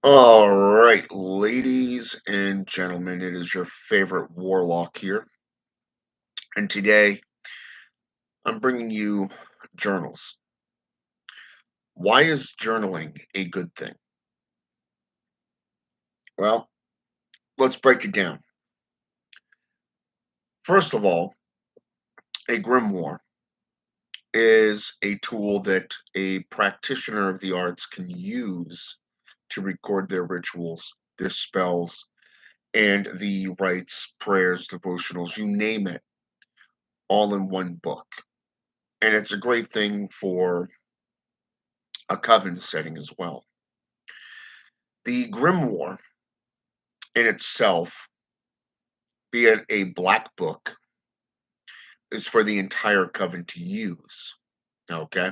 All right, ladies and gentlemen, it is your favorite warlock here. And today I'm bringing you journals. Why is journaling a good thing? Well, let's break it down. First of all, a grimoire is a tool that a practitioner of the arts can use to record their rituals, their spells, and the rites, prayers, devotionals, you name it, all in one book. And it's a great thing for a coven setting as well. The grimoire in itself, be it a black book, is for the entire coven to use. Okay.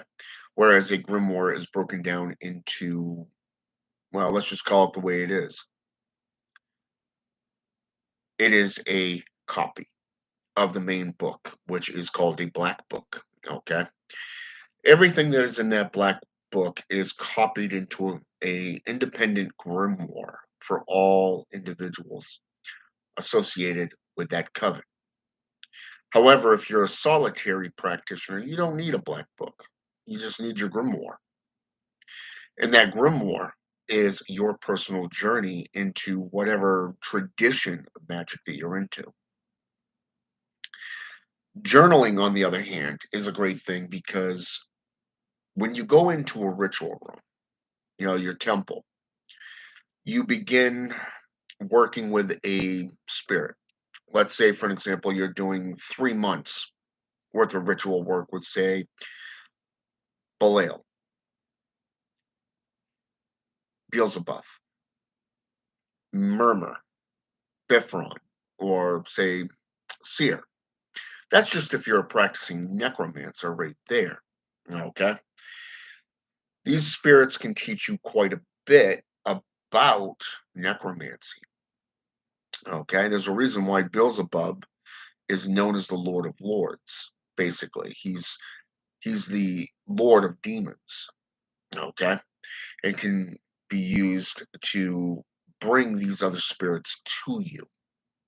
Whereas a grimoire is broken down into, well, let's just call it the way it is. It is a copy of the main book, which is called a black book. Okay. Everything that is in that black book is copied into a independent grimoire for all individuals associated with that coven. However, if you're a solitary practitioner, you don't need a black book. You just need your grimoire. And that grimoire is your personal journey into whatever tradition of magic that you're into. Journaling, on the other hand, is a great thing because when you go into a ritual room, your temple, you begin working with a spirit. Let's say, for an example, you're doing 3 months worth of ritual work with, say, Belial, Beelzebub, Murmur, Bifron, or say Seer. That's just if you're a practicing necromancer right there. Okay. These spirits can teach you quite a bit about necromancy. Okay. There's a reason why Beelzebub is known as the Lord of Lords. Basically, he's the Lord of demons. Okay. And can be used to bring these other spirits to you.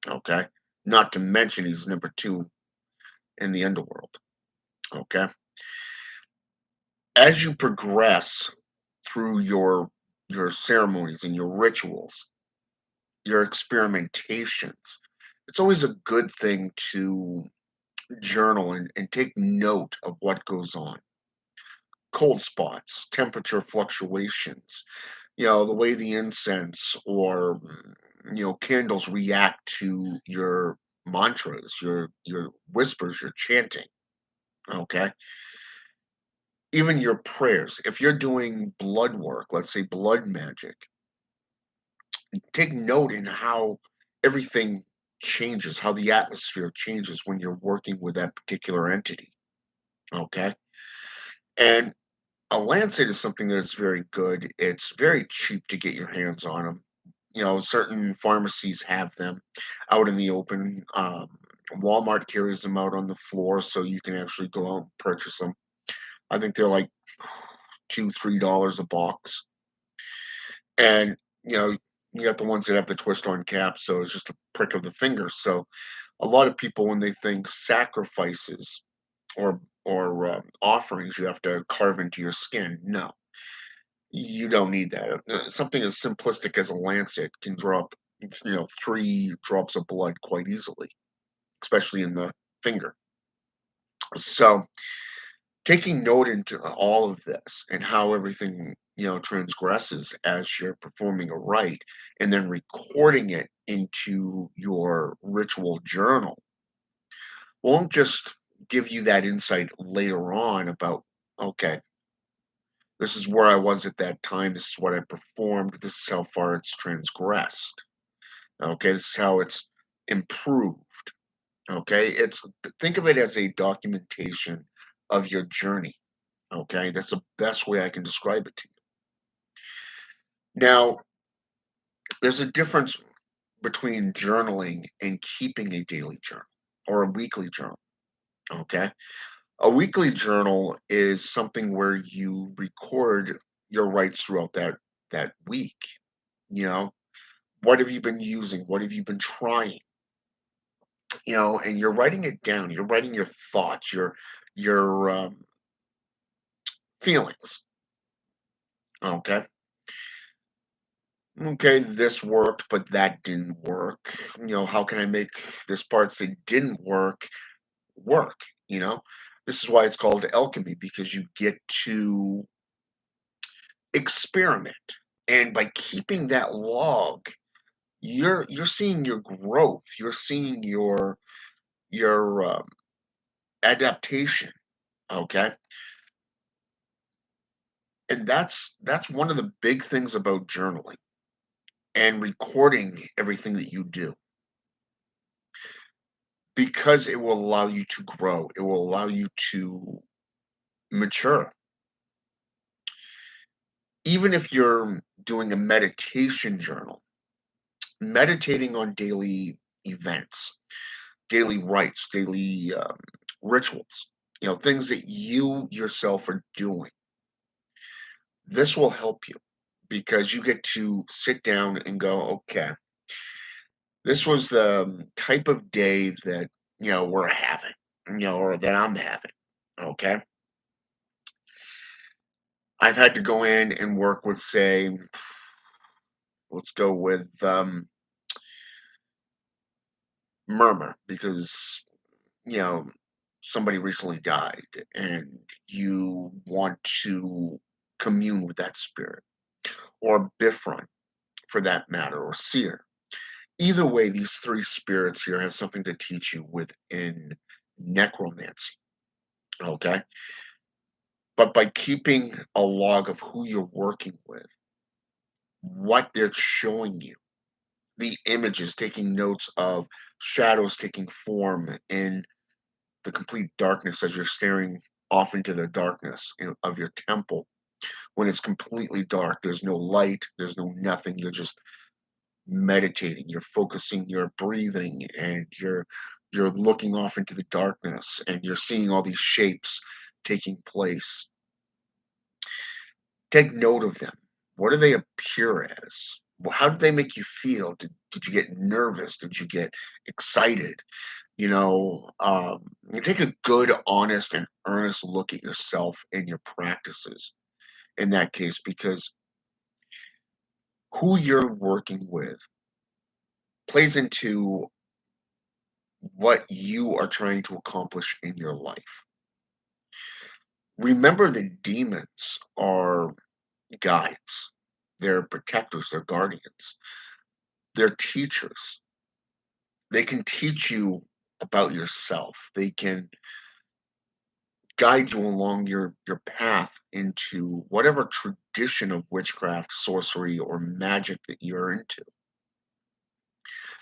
Okay. Not to mention he's number two in the underworld. Okay. As you progress through your ceremonies and your rituals, your experimentations, it's always a good thing to journal and take note of what goes on. Cold spots, temperature fluctuations, the way the incense or candles react to your mantras, your whispers, your chanting. Okay. Even your prayers. If you're doing blood work, let's say blood magic, take note in how everything changes, how the atmosphere changes when you're working with that particular entity. Okay. And a lancet is something that's very good. It's very cheap to get your hands on them. Certain pharmacies have them out in the open. Walmart carries them out on the floor, so you can actually go out and purchase them. I think they're like $2, $3 a box. And, you got the ones that have the twist on cap, so it's just a prick of the finger. So a lot of people, when they think sacrifices or offerings, you have to carve into your skin. No, you don't need that. Something as simplistic as a lancet can drop, 3 drops of blood quite easily, especially in the finger. So taking note into all of this and how everything transgresses as you're performing a rite and then recording it into your ritual journal won't just give you that insight later on about, okay, this is where I was at that time, this is what I performed, this is how far it's transgressed. Okay, this is how it's improved. Okay, it's think of it as a documentation of your journey. Okay, that's the best way I can describe it to you. Now, there's a difference between journaling and keeping a daily journal or a weekly journal. Okay, a weekly journal is something where you record your rights throughout that week. You know, what have you been using? What have you been trying? And you're writing it down. You're writing your thoughts, your feelings. Okay. Okay, this worked, but that didn't work. How can I make this parts that didn't work? You know, this is why it's called alchemy because you get to experiment, and by keeping that log, you're seeing your growth. You're seeing your adaptation. Okay, and that's one of the big things about journaling and recording everything that you do because it will allow you to grow. It will allow you to mature. Even if you're doing a meditation journal, meditating on daily events, daily rites, daily rituals, things that you yourself are doing, this will help you because you get to sit down and go, okay, this was the type of day that, we're having, or that I'm having. Okay. I've had to go in and work with, say, let's go with murmur because, you know, somebody recently died and you want to commune with that spirit, or Bifron for that matter, or Seer. Either way, these three spirits here have something to teach you within necromancy. Okay. But by keeping a log of who you're working with, what they're showing you, the images, taking notes of shadows taking form in the complete darkness as you're staring off into the darkness of your temple. When it's completely dark, there's no light, there's no nothing. You're just meditating. You're focusing your breathing, and you're looking off into the darkness, and you're seeing all these shapes taking place. Take note of them. What do they appear as? How did they make you feel? Did you get nervous? Did you get excited? You take a good, honest, and earnest look at yourself and your practices in that case, because who you're working with plays into what you are trying to accomplish in your life. Remember that demons are guides, they're protectors, they're guardians, they're teachers. They can teach you about yourself. They can guide you along your path into whatever tradition of witchcraft, sorcery, or magic that you're into.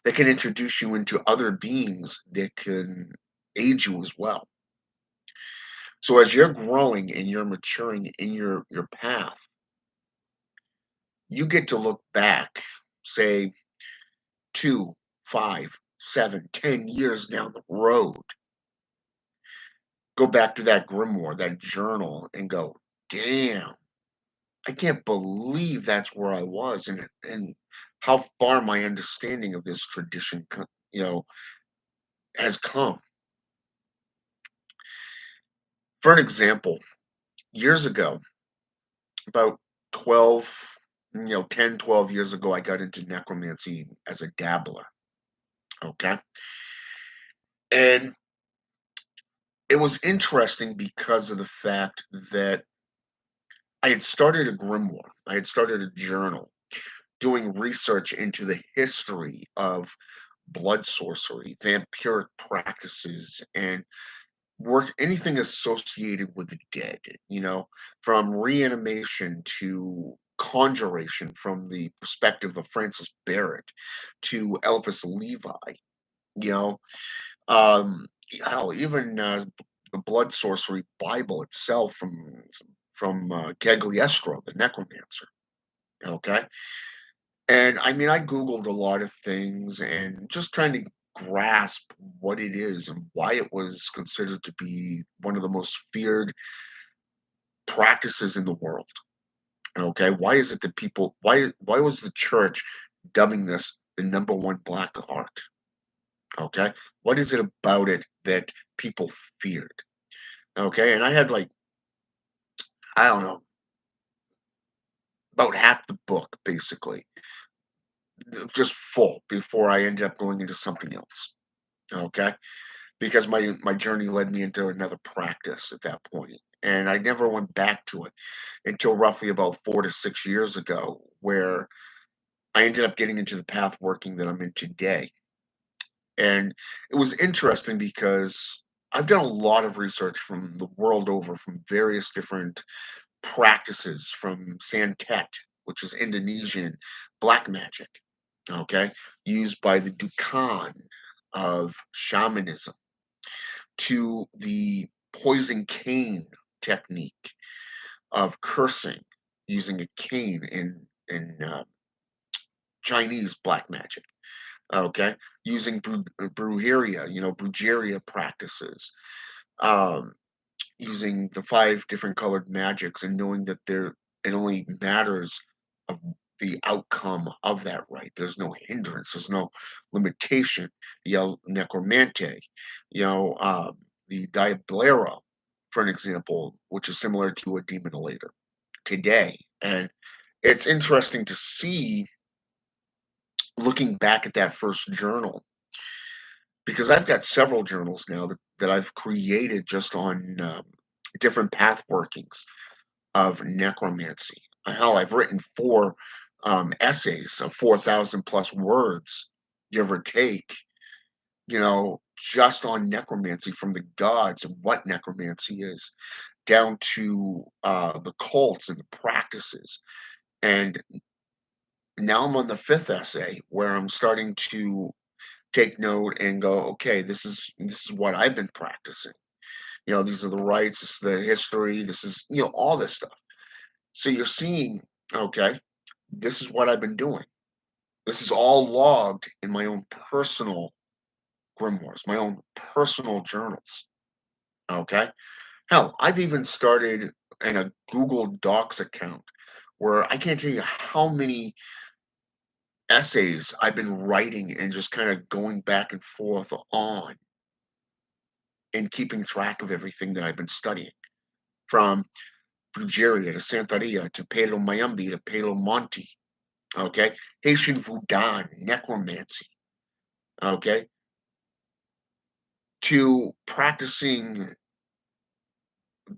They can introduce you into other beings that can aid you as well. So as you're growing and you're maturing in your path, you get to look back, say 2, 5, 7, 10 years down the road, go back to that grimoire, that journal, and go, damn, I can't believe that's where I was, and how far my understanding of this tradition, has come. For an example, years ago, about 12, 10, 12 years ago, I got into necromancy as a dabbler. Okay. And it was interesting because of the fact that I had started a grimoire, I had started a journal doing research into the history of blood sorcery, vampiric practices, and work anything associated with the dead, from reanimation to conjuration from the perspective of Francis Barrett to Elvis Levi, you know, hell, even the blood sorcery Bible itself from Cagliostro, the necromancer. Okay, and I mean, I Googled a lot of things and just trying to grasp what it is and why it was considered to be one of the most feared practices in the world. Okay, why is it that people why was the church dubbing this the number one black art? Okay, what is it about it that people feared? Okay, and I had like, I don't know, about half the book basically just full before I ended up going into something else. Okay, because my journey led me into another practice at that point, and I never went back to it until roughly about 4 to 6 years ago, where I ended up getting into the path working that I'm in today. And it was interesting because I've done a lot of research from the world over, from various different practices, from Santet, which is Indonesian black magic, okay, used by the Dukan of shamanism, to the poison cane technique of cursing using a cane in Chinese black magic. Okay, using brujeria, brujeria practices, um, using the five different colored magics, and knowing that it only matters of the outcome of that right. There's no hindrance. There's no limitation. The necromante, the diablero, for an example, which is similar to a demonolator today, and it's interesting to see looking back at that first journal, because I've got several journals now that I've created just on different path workings of necromancy. Hell, I've written four essays of 4,000 plus words, give or take, just on necromancy, from the gods and what necromancy is, down to the cults and the practices. And now I'm on the fifth essay where I'm starting to take note and go, okay, this is what I've been practicing. These are the rites, this is the history, this is all this stuff. So you're seeing, okay, this is what I've been doing. This is all logged in my own personal grimoires, my own personal journals. Okay. Hell, I've even started in a Google Docs account where I can't tell you how many essays I've been writing and just kind of going back and forth on, and keeping track of everything that I've been studying, from Brujeria to Santeria to Palo Mayumbi to Palo Monte, okay? Haitian Voodoo, necromancy, okay? To practicing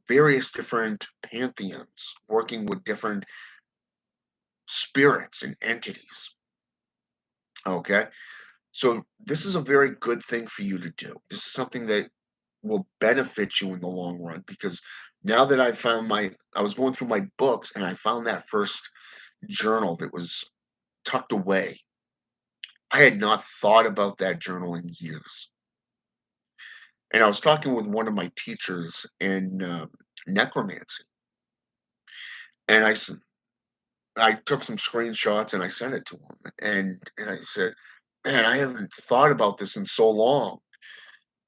various different pantheons, working with different spirits and entities, okay? So this is a very good thing for you to do. This is something that will benefit you in the long run, because now that I was going through my books and I found that first journal that was tucked away. I had not thought about that journal in years. And I was talking with one of my teachers in necromancy, and I took some screenshots and I sent it to him, and I said, "Man, I haven't thought about this in so long."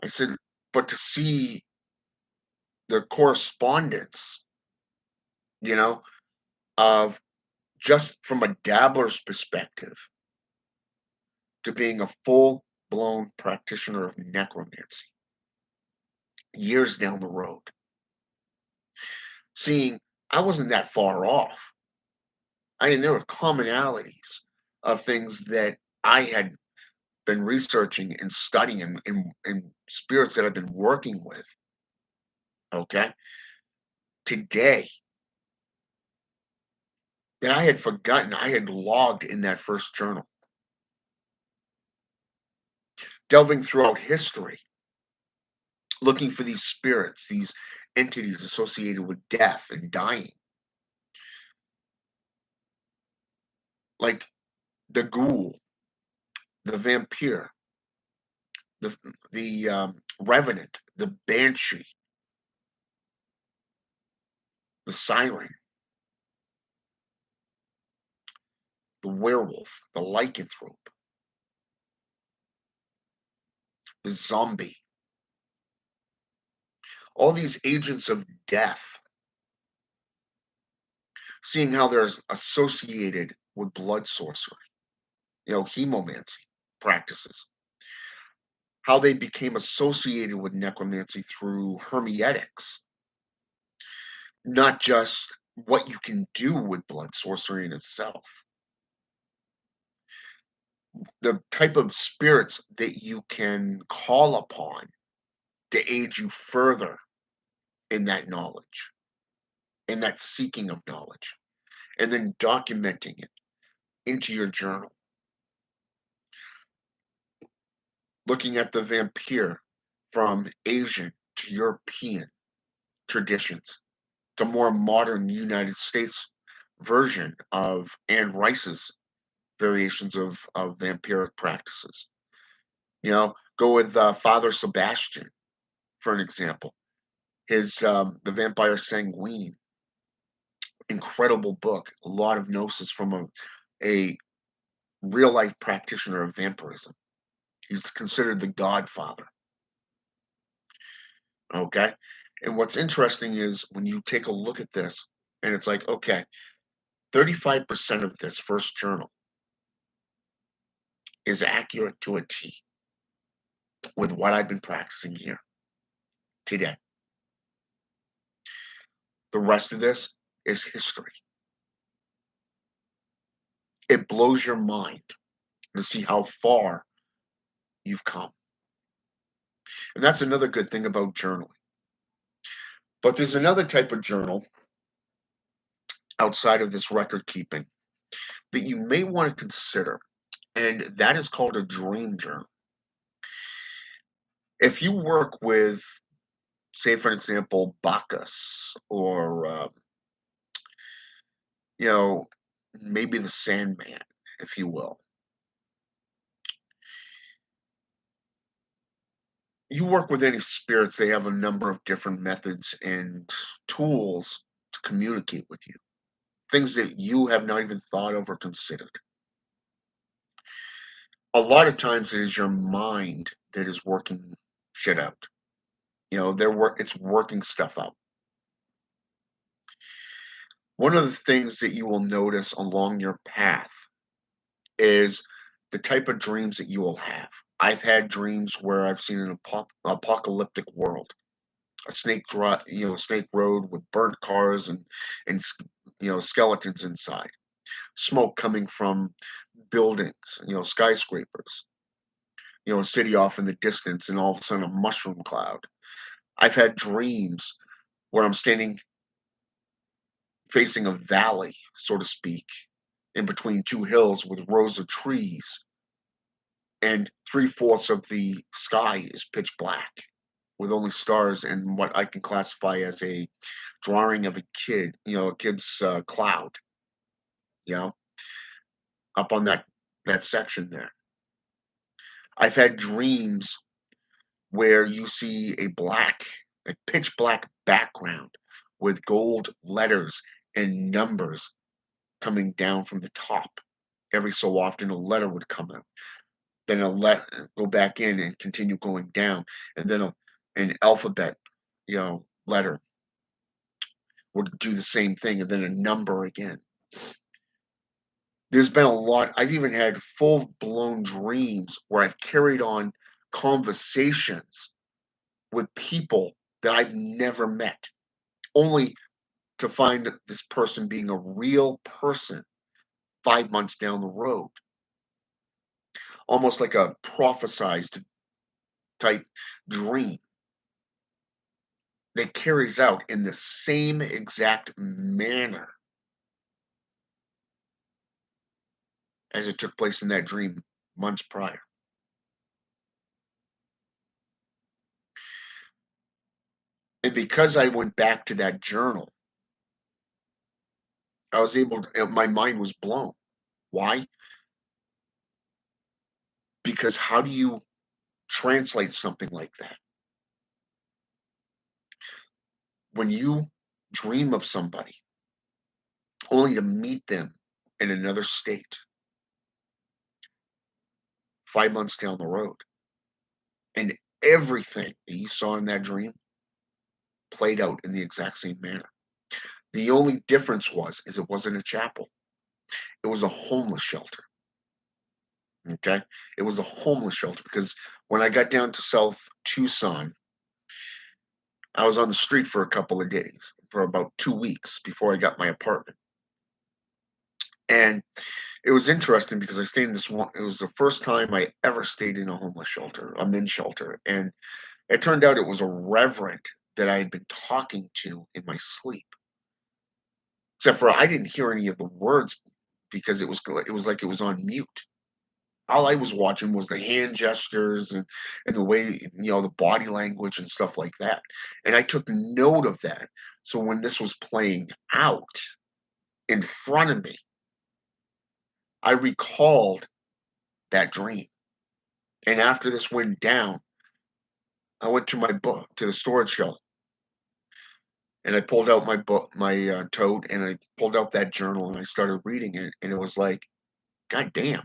I said, "But to see the correspondence, you know, of just from a dabbler's perspective to being a full blown practitioner of necromancy years down the road, seeing I wasn't that far off. I mean, there were commonalities of things that I had been researching and studying, and spirits that I've been working with, okay, today, that I had forgotten I had logged in that first journal, delving throughout history, looking for these spirits, these entities associated with death and dying, like the ghoul, the vampire, the revenant, the banshee, the siren, the werewolf, the lycanthrope, the zombie, all these agents of death seeing how they're associated with blood sorcery, hemomancy practices, how they became associated with necromancy through hermetics, not just what you can do with blood sorcery in itself, the type of spirits that you can call upon to aid you further in that knowledge, in that seeking of knowledge, and then documenting it into your journal. Looking at the vampire from Asian to European traditions to more modern United States version of Anne Rice's variations of vampiric practices. Go with Father Sebastian for an example. His The Vampire Sanguine, incredible book. A lot of gnosis from a real life practitioner of vampirism. He's considered the godfather. Okay. And what's interesting is when you take a look at this, and it's like, okay, 35% of this first journal is accurate to a T with what I've been practicing here today. The rest of this is history. It blows your mind to see how far you've come. And that's another good thing about journaling. But there's another type of journal outside of this record keeping that you may want to consider, and that is called a dream journal. If you work with, say, for example, Bacchus or, maybe the Sandman, if you will, you work with any spirits, they have a number of different methods and tools to communicate with you, things that you have not even thought of or considered. A lot of times it is your mind that is working shit out. It's working stuff out. One of the things that you will notice along your path is the type of dreams that you will have. I've had dreams where I've seen an apocalyptic world, a snake road with burnt cars and skeletons inside, smoke coming from buildings, skyscrapers, a city off in the distance, and all of a sudden a mushroom cloud. I've had dreams where I'm standing facing a valley, so to speak, in between two hills with rows of trees, and three-fourths of the sky is pitch black with only stars and what I can classify as a drawing of a kid, a kid's cloud, you know, up on that section there. I've had dreams where you see a pitch black background with gold letters and numbers coming down from the top. Every so often, a letter would come out, then go back in and continue going down, and then an alphabet, letter would do the same thing, and then a number again. There's been a lot. I've even had full blown dreams where I've carried on conversations with people that I've never met, only to find this person being a real person 5 months down the road, almost like a prophesized type dream that carries out in the same exact manner as it took place in that dream months prior. And because I went back to that journal, I was able to, my mind was blown. Why? Because how do you translate something like that? When you dream of somebody only to meet them in another state 5 months down the road, and everything that you saw in that dream played out in the exact same manner. The only difference is it wasn't a chapel. It was a homeless shelter. Okay, it was a homeless shelter because when I got down to South Tucson, I was on the street for a couple of days, for about 2 weeks before I got my apartment. And it was interesting because I stayed in this one. It was the first time I ever stayed in a homeless shelter, a men's shelter, and it turned out it was a reverend that I had been talking to in my sleep. Except for I didn't hear any of the words because it was like it was on mute. All I was watching was the hand gestures and the way, the body language and stuff like that. And I took note of that. So when this was playing out in front of me, I recalled that dream. And after this went down, I went to my book, to the storage shelf, and I pulled out my book, my tote, and I pulled out that journal and I started reading it. And it was like, God damn,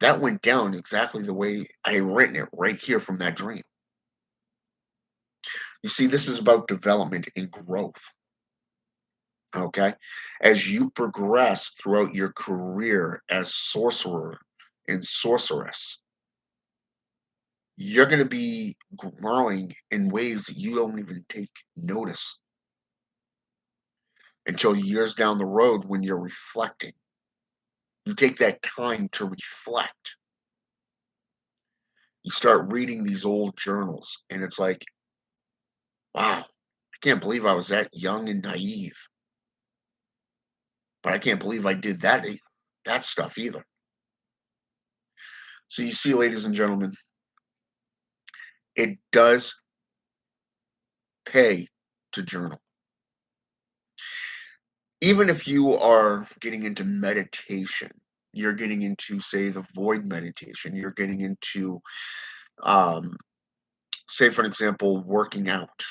that went down exactly the way I had written it right here from that dream. You see, this is about development and growth. Okay. As you progress throughout your career as sorcerer and sorceress, you're going to be growing in ways that you don't even take notice until years down the road when you're reflecting. You take that time to reflect. You start reading these old journals, and it's like, wow, I can't believe I was that young and naive, but I can't believe I did that stuff either. So you see, ladies and gentlemen, it does pay to journal. Even if you are getting into meditation, you're getting into, say, the void meditation, you're getting into, um, say, for an example, working out,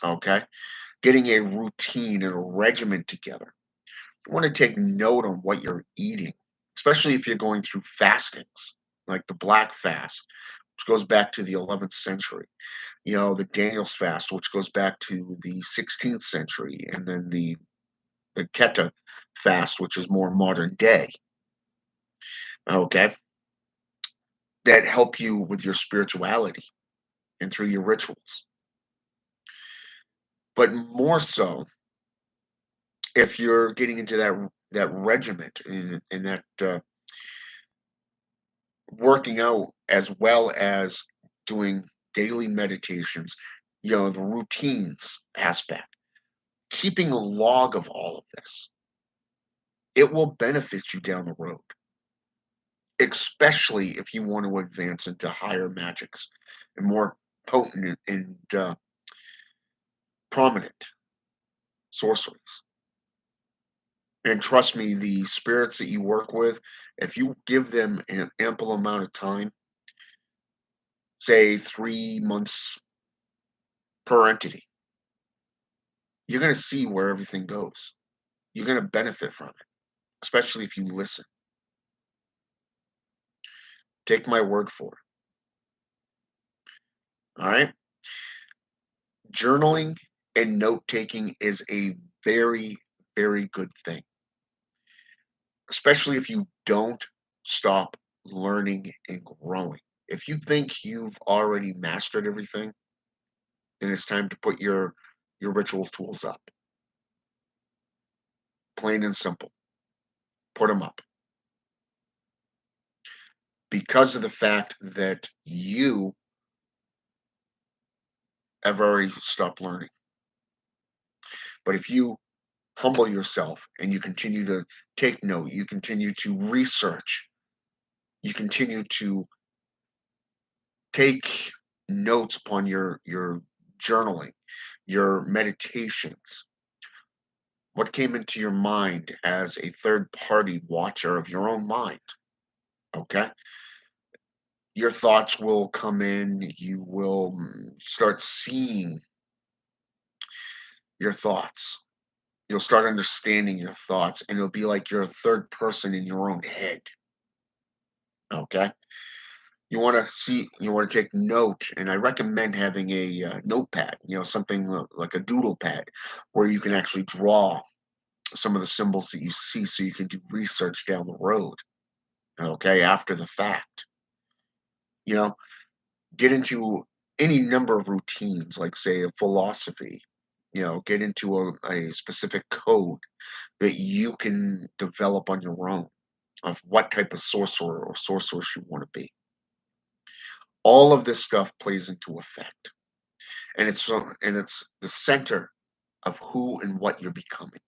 okay? Getting a routine and a regimen together. You want to take note on what you're eating, especially if you're going through fastings, like the Black Fast, which goes back to the 11th century. The Daniel's fast, which goes back to the 16th century, and then the Keta fast, which is more modern day. Okay, that help you with your spirituality and through your rituals. But more so, if you're getting into that regiment and that working out as well as doing daily meditations, the routines aspect, keeping a log of all of this, it will benefit you down the road, especially if you want to advance into higher magics and more potent and prominent sorceries. And trust me, the spirits that you work with, if you give them an ample amount of time, say 3 months per entity, you're going to see where everything goes. You're going to benefit from it, especially if you listen. Take my word for it. All right. Journaling and note taking is a very, very good thing, especially if you don't stop learning and growing. If you think you've already mastered everything, then it's time to put your ritual tools up. Plain and simple. Put them up. Because of the fact that you have already stopped learning. But if you humble yourself and you continue to take note, you continue to research, you continue to take notes upon your journaling, your meditations, what came into your mind as a third party watcher of your own mind. Okay, your thoughts will come in, you will start seeing your thoughts, you'll start understanding your thoughts, and it'll be like you're a third person in your own head. Okay, You want to take note, and I recommend having a notepad, something like a doodle pad, where you can actually draw some of the symbols that you see, so you can do research down the road. Okay, after the fact, you know, get into any number of routines, like say a philosophy. Get into a specific code that you can develop on your own of what type of sorcerer or sorceress you want to be. All of this stuff plays into effect, and it's the center of who and what you're becoming.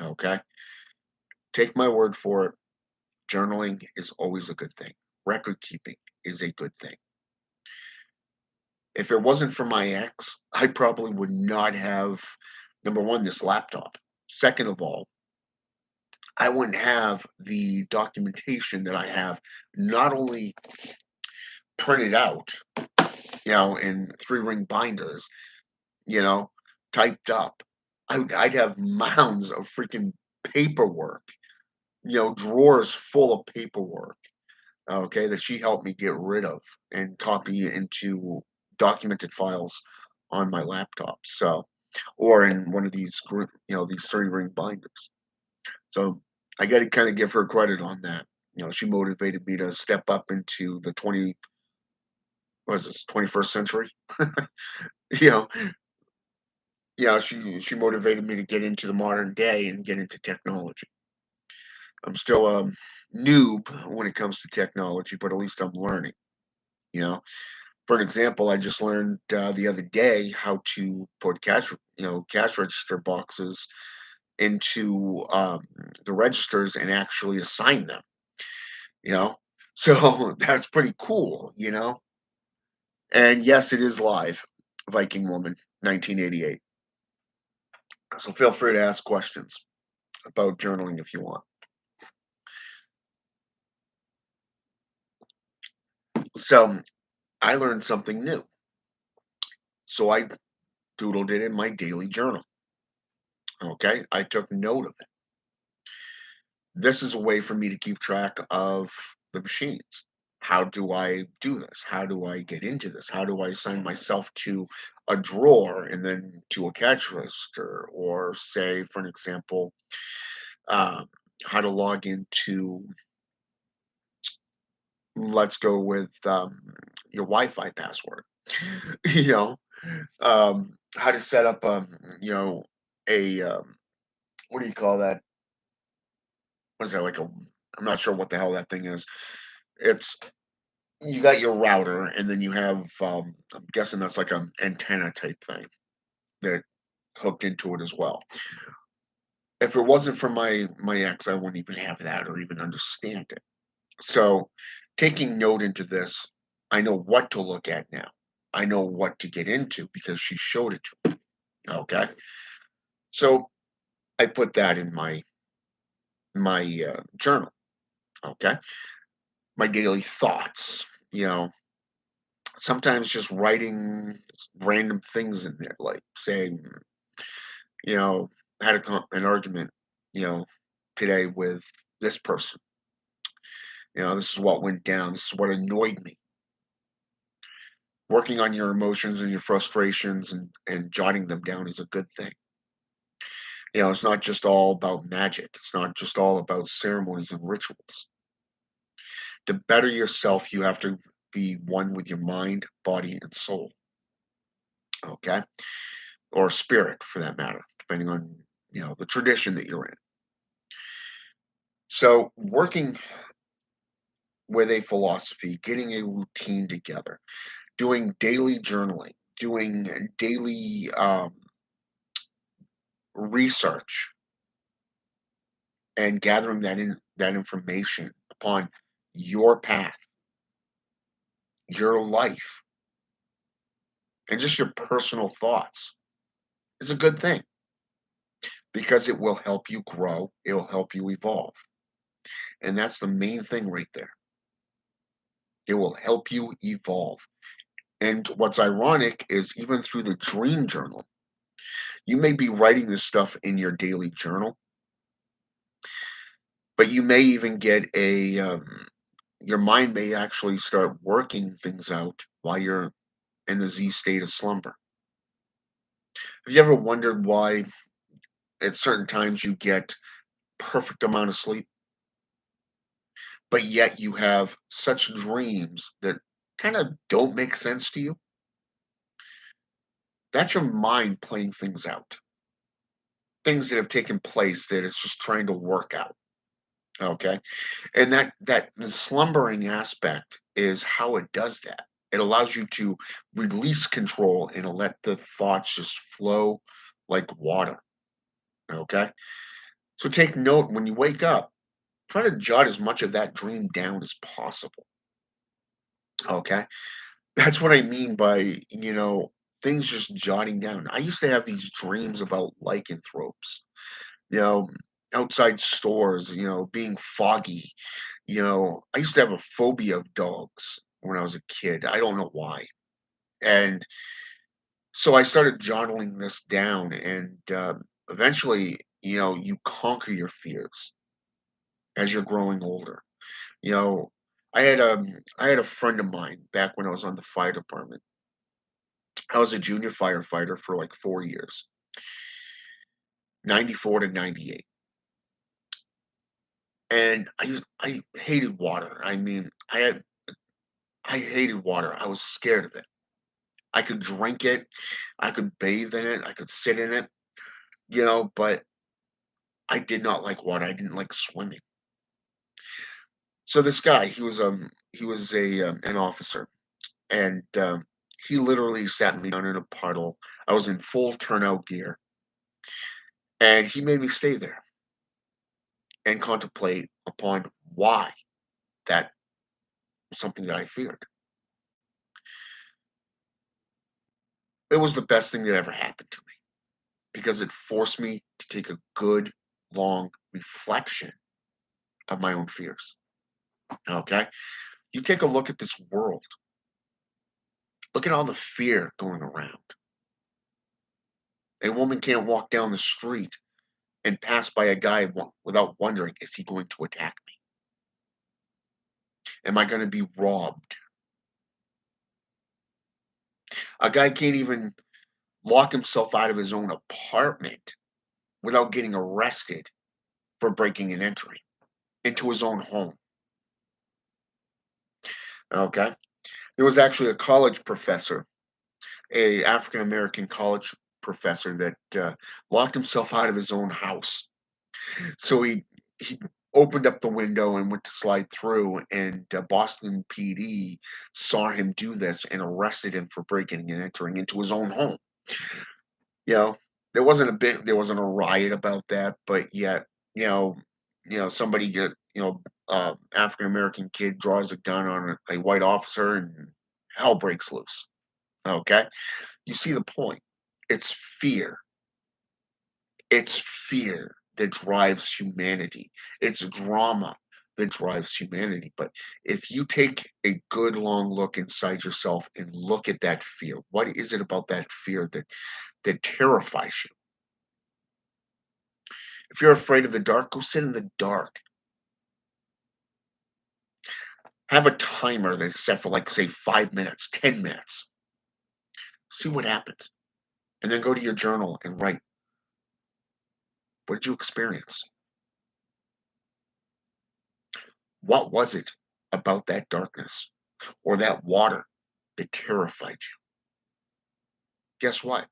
Okay, take my word for it. Journaling is always a good thing. Record keeping is a good thing. If it wasn't for my ex, I probably would not have, number one, this laptop. Second of all, I wouldn't have the documentation that I have, not only printed out, in three-ring binders, you know, typed up. I'd have mounds of freaking paperwork, drawers full of paperwork, okay, that she helped me get rid of and copy into documented files on my laptop. So, or in one of these these three-ring binders. So I got to kind of give her credit on that. She motivated me to step up into the 21st century. you know, she motivated me to get into the modern day and get into technology. I'm still a noob when it comes to technology, but at least I'm learning. You know, for an example, I just learned the other day how to put cash register boxes into the registers and actually assign them. You know, so that's pretty cool. And yes, it is live. Viking Woman, 1988. So feel free to ask questions about journaling if you want. So I learned something new. So I doodled it in my daily journal. Okay. I took note of it. This is a way for me to keep track of the machines. How do I do this? How do I get into this? How do I assign myself to a drawer and then to a cash register? Or say, for an example, um, how to log into, let's go with your Wi-Fi password. you know, how to set up, a what do you call that? What is that like a? I'm not sure what the hell that thing is. It's You got your router, and then you have, I'm guessing that's like an antenna type thing that hooked into it as well. If it wasn't for my ex, I wouldn't even have that or even understand it. So, taking note into this, I know what to look at now. I know what to get into because she showed it to me. Okay, so I put that in my journal. Okay, my daily thoughts. Sometimes just writing random things in there, like saying, you know, I had an argument, you know, today with this person. This is what went down. This is what annoyed me. Working on your emotions and your frustrations and jotting them down is a good thing. It's not just all about magic. It's not just all about ceremonies and rituals. To better yourself, you have to be one with your mind, body, and soul. Okay, or spirit, for that matter, depending on the tradition that you're in. So, working with a philosophy, getting a routine together, doing daily journaling, doing daily research, and gathering that information upon your path, your life, and just your personal thoughts is a good thing because it will help you grow. It will help you evolve, and that's the main thing right there. It will help you evolve. And what's ironic is even through the dream journal, you may be writing this stuff in your daily journal, but you may even get your mind may actually start working things out while you're in the Z state of slumber. Have you ever wondered why at certain times you get perfect amount of sleep, but yet you have such dreams that kind of don't make sense to you? That's your mind playing things out. Things that have taken place that it's just trying to work out. Okay. And that the slumbering aspect is how it does that. It allows you to release control and to let the thoughts just flow like water. Okay. So take note when you wake up, try to jot as much of that dream down as possible. Okay. That's what I mean by, things just jotting down. I used to have these dreams about lycanthropes, you know, outside stores, being foggy. I used to have a phobia of dogs when I was a kid. I don't know why. And so I started journaling this down, and eventually, you conquer your fears as you're growing older. You know, I had a friend of mine back when I was on the fire department. I was a junior firefighter for like 4 years, 94 to 98. And I hated water. I mean, I hated water. I was scared of it. I could drink it, I could bathe in it, I could sit in it, but I did not like water. I didn't like swimming. So this guy, he was an officer, and he literally sat me down in a puddle. I was in full turnout gear, and he made me stay there and contemplate upon why that was something that I feared. It was the best thing that ever happened to me because it forced me to take a good long reflection of my own fears. Okay. You take a look at this world. Look at all the fear going around. A woman can't walk down the street and pass by a guy without wondering, is he going to attack me? Am I going to be robbed? A guy can't even lock himself out of his own apartment without getting arrested for breaking and entering into his own home. Okay. There was actually a college professor, a African American college professor that locked himself out of his own house. So he opened up the window and went to slide through, and Boston PD saw him do this and arrested him for breaking and entering into his own home. You know, there wasn't a riot about that, but yet, you know, somebody get, African American kid draws a gun on a white officer, and hell breaks loose. Okay, you see the point. It's fear. It's fear that drives humanity. It's drama that drives humanity. But if you take a good long look inside yourself and look at that fear, what is it about that fear that terrifies you? If you're afraid of the dark, go sit in the dark. Have a timer that's set for like say 5 minutes, 10 minutes. See what happens. And then go to your journal and write, what did you experience? What was it about that darkness or that water that terrified you? Guess what?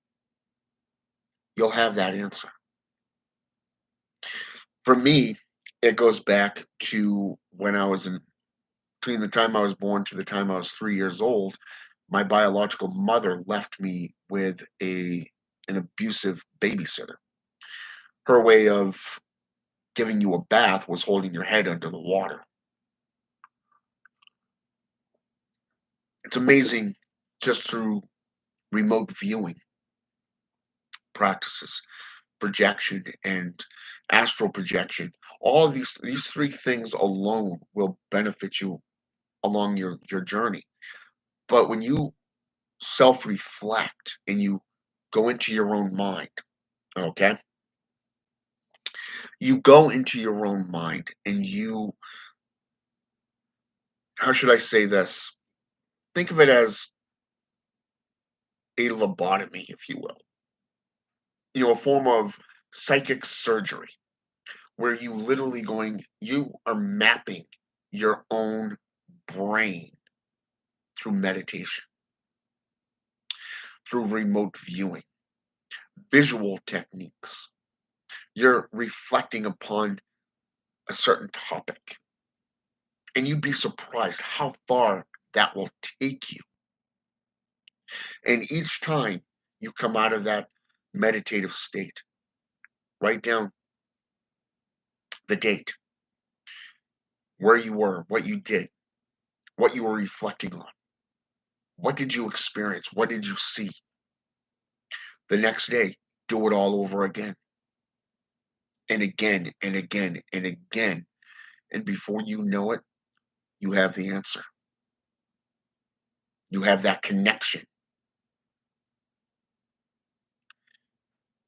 You'll have that answer. For me, it goes back to when I was in between the time I was born to the time I was 3 years old. My biological mother left me with an abusive babysitter. Her way of giving you a bath was holding your head under the water. It's amazing just through remote viewing practices, projection and astral projection. All of these three things alone will benefit you along your journey. But when you self-reflect and you go into your own mind, okay? You go into your own mind and you how should I say this? Think of it as a lobotomy, if you will. A form of psychic surgery where you are mapping your own brain through meditation, through remote viewing, visual techniques. You're reflecting upon a certain topic, and you'd be surprised how far that will take you. And each time you come out of that meditative state, write down the date, where you were, what you did, what you were reflecting on. What did you experience? What did you see? The next day, do it all over again and again and again and again. And before you know it, you have the answer. You have that connection.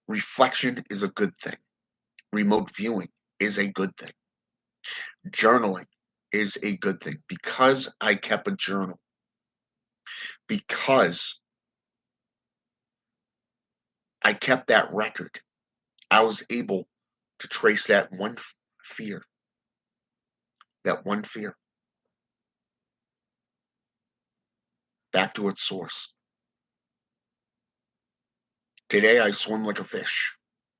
Reflection is a good thing. Remote viewing is a good thing. Journaling is a good thing because I kept a journal, because I kept that record. I was able to trace fear, that one fear back to its source. Today I swim like a fish,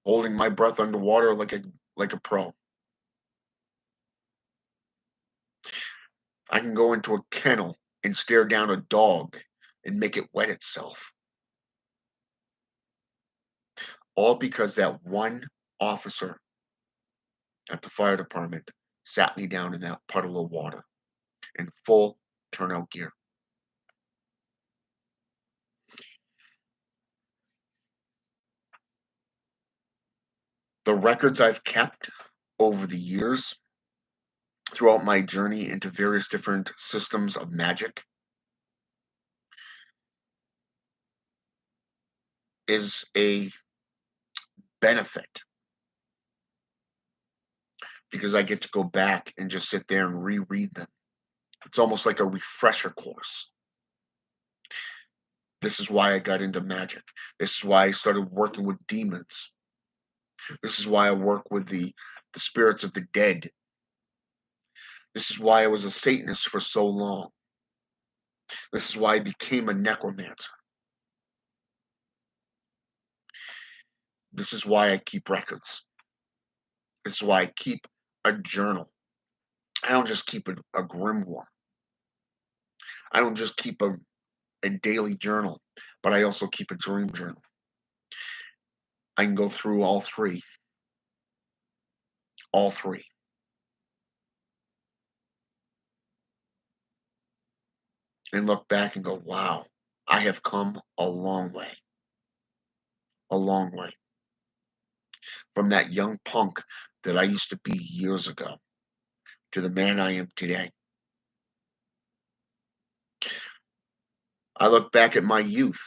holding my breath underwater like a pro. I can go into a kennel and stare down a dog and make it wet itself. All because that one officer at the fire department sat me down in that puddle of water in full turnout gear. The records I've kept over the years throughout my journey into various different systems of magic is a benefit because I get to go back and just sit there and reread them. It's almost like a refresher course. This is why I got into magic. This is why I started working with demons. This is why I work with the spirits of the dead. This is why I was a Satanist for so long. This is why I became a necromancer. This is why I keep records. This is why I keep a journal. I don't just keep a grimoire. I don't just keep a daily journal, but I also keep a dream journal. I can go through all three, and look back and go, wow, I have come a long way from that young punk that I used to be years ago to the man I am today. I look back at my youth.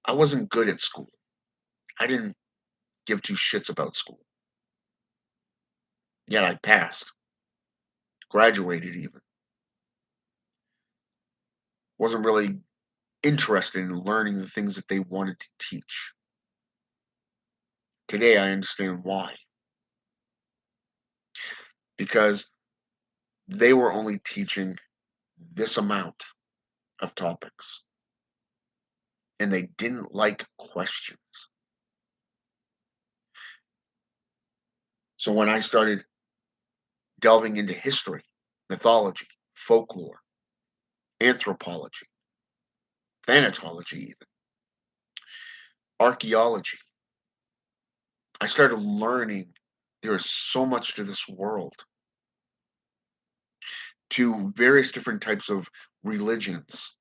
I wasn't good at school. I didn't give two shits about school. Yet I passed, graduated even. Wasn't really interested in learning the things that they wanted to teach. Today I understand why. Because they were only teaching this amount of topics. And they didn't like questions. So when I started delving into history, mythology, folklore, anthropology, thanatology, even archaeology, I started learning there is so much to this world, to various different types of religions,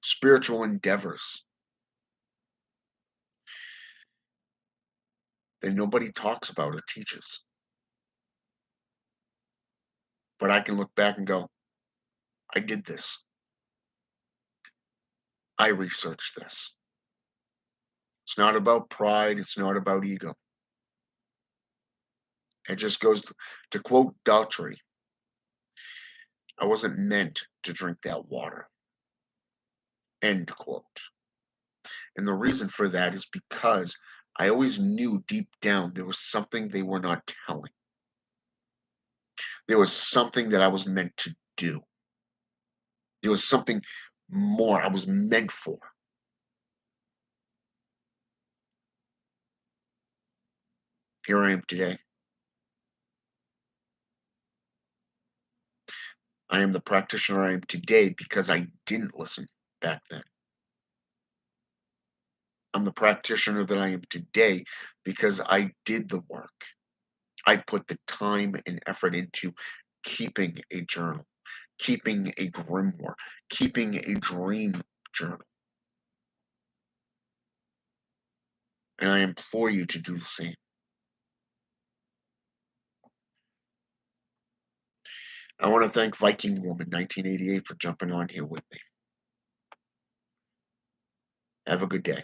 spiritual endeavors that nobody talks about or teaches. But I can look back and go, I did this. I researched this. It's not about pride. It's not about ego. It just goes to quote Daughtry, I wasn't meant to drink that water. End quote. And the reason for that is because I always knew deep down there was something they were not telling. There was something that I was meant to do. There was something more I was meant for. Here I am today. I am the practitioner I am today because I didn't listen back then. I'm the practitioner that I am today because I did the work. I put the time and effort into keeping a journal, keeping a grimoire, keeping a dream journal. And I implore you to do the same. I want to thank Viking Woman 1988 for jumping on here with me. Have a good day.